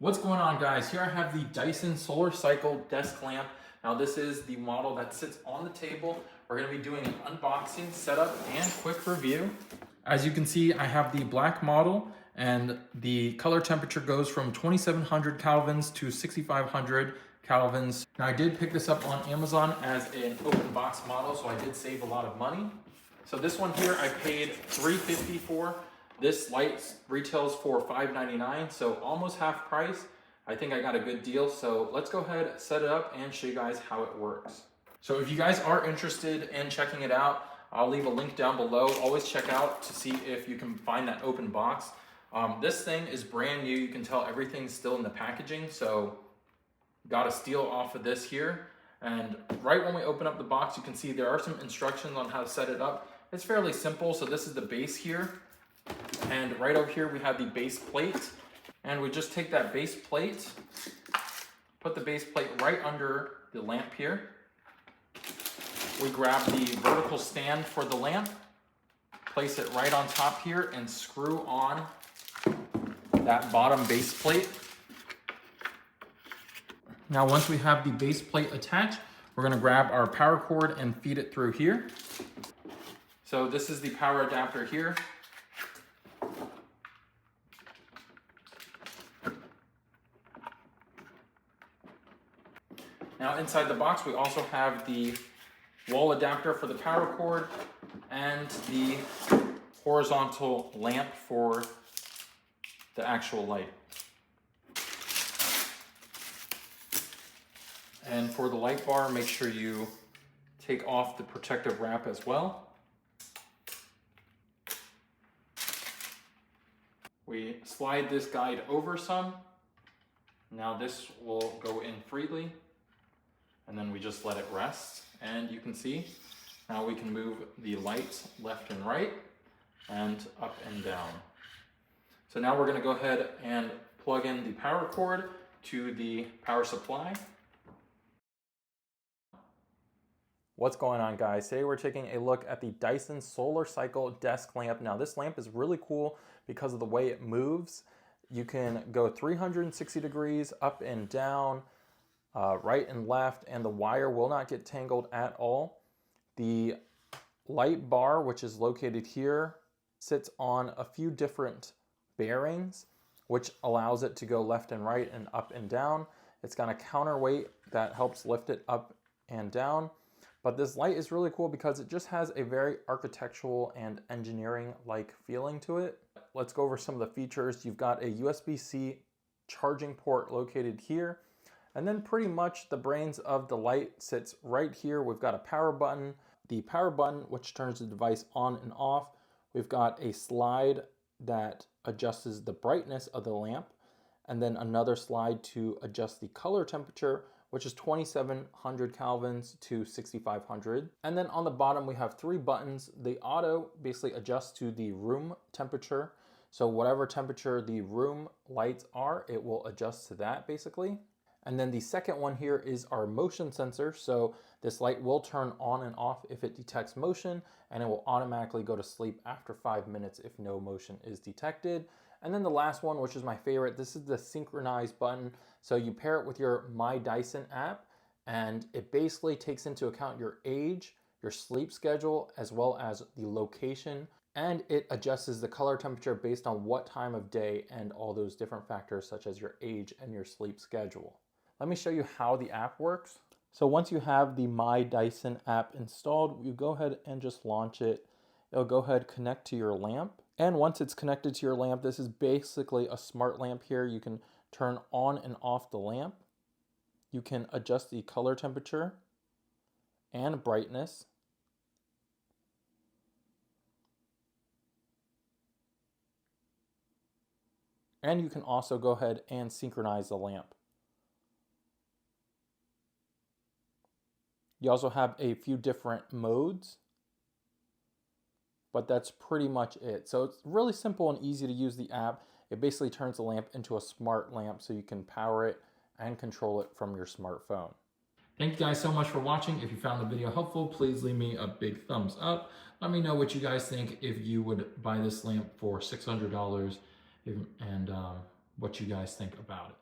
What's going on, guys? Here I have the Dyson Solarcycle desk lamp. Now this is the model that sits on the table. We're going to be doing an unboxing, setup, and quick review. As you can see, I have the black model and the color temperature goes from 2700 Kelvins to 6500 Kelvins. Now I did pick this up on Amazon as an open box model, so I did save a lot of money. So this one here I paid $350 for. This light retails for $5.99, so almost half price. I think I got a good deal, so let's go ahead, set it up, and show you guys how it works. So if you guys are interested in checking it out, I'll leave a link down below. Always check out to see if you can find that open box. This thing is brand new. You can tell everything's still in the packaging, so got a steal off of this here. And right when we open up the box, you can see there are some instructions on how to set it up. It's fairly simple. So this is the base here. And right over here, we have the base plate. And we just take that base plate, put the base plate right under the lamp here. We grab the vertical stand for the lamp, place it right on top here, and screw on that bottom base plate. Now, once we have the base plate attached, we're gonna grab our power cord and feed it through here. So this is the power adapter here. Now inside the box, we also have the wall adapter for the power cord and the horizontal lamp for the actual light. And for the light bar, make sure you take off the protective wrap as well. We slide this guide over some. Now this will go in freely. And then we just let it rest. And you can see, now we can move the lights left and right and up and down. So now we're gonna go ahead and plug in the power cord to the power supply. What's going on, guys? Today we're taking a look at the Dyson Solarcycle desk lamp. Now this lamp is really cool because of the way it moves. You can go 360 degrees up and down, right and left, and the wire will not get tangled at all. The light bar, which is located here, sits on a few different bearings, which allows it to go left and right and up and down. It's got a counterweight that helps lift it up and down. But this light is really cool because it just has a very architectural and engineering-like feeling to it. Let's go over some of the features. You've got a USB-C charging port located here. And then pretty much the brains of the light sits right here. We've got a power button, the power button, which turns the device on and off. We've got a slide that adjusts the brightness of the lamp, and then another slide to adjust the color temperature, which is 2700 Kelvins to 6500. And then on the bottom, we have three buttons. The auto basically adjusts to the room temperature. So whatever temperature the room lights are, it will adjust to that basically. And then the second one here is our motion sensor. So this light will turn on and off if it detects motion, and it will automatically go to sleep after 5 minutes if no motion is detected. And then the last one, which is my favorite, this is the synchronize button. So you pair it with your My Dyson app, and it basically takes into account your age, your sleep schedule, as well as the location, and it adjusts the color temperature based on what time of day and all those different factors such as your age and your sleep schedule. Let me show you how the app works. So once you have the My Dyson app installed, you go ahead and just launch it. It'll go ahead, connect to your lamp. And once it's connected to your lamp, this is basically a smart lamp here. You can turn on and off the lamp. You can adjust the color temperature and brightness. And you can also go ahead and synchronize the lamp. You also have a few different modes, but that's pretty much it. So it's really simple and easy to use the app. It basically turns the lamp into a smart lamp so you can power it and control it from your smartphone. Thank you guys so much for watching. If you found the video helpful, please leave me a big thumbs up. Let me know what you guys think if you would buy this lamp for $600 and what you guys think about it.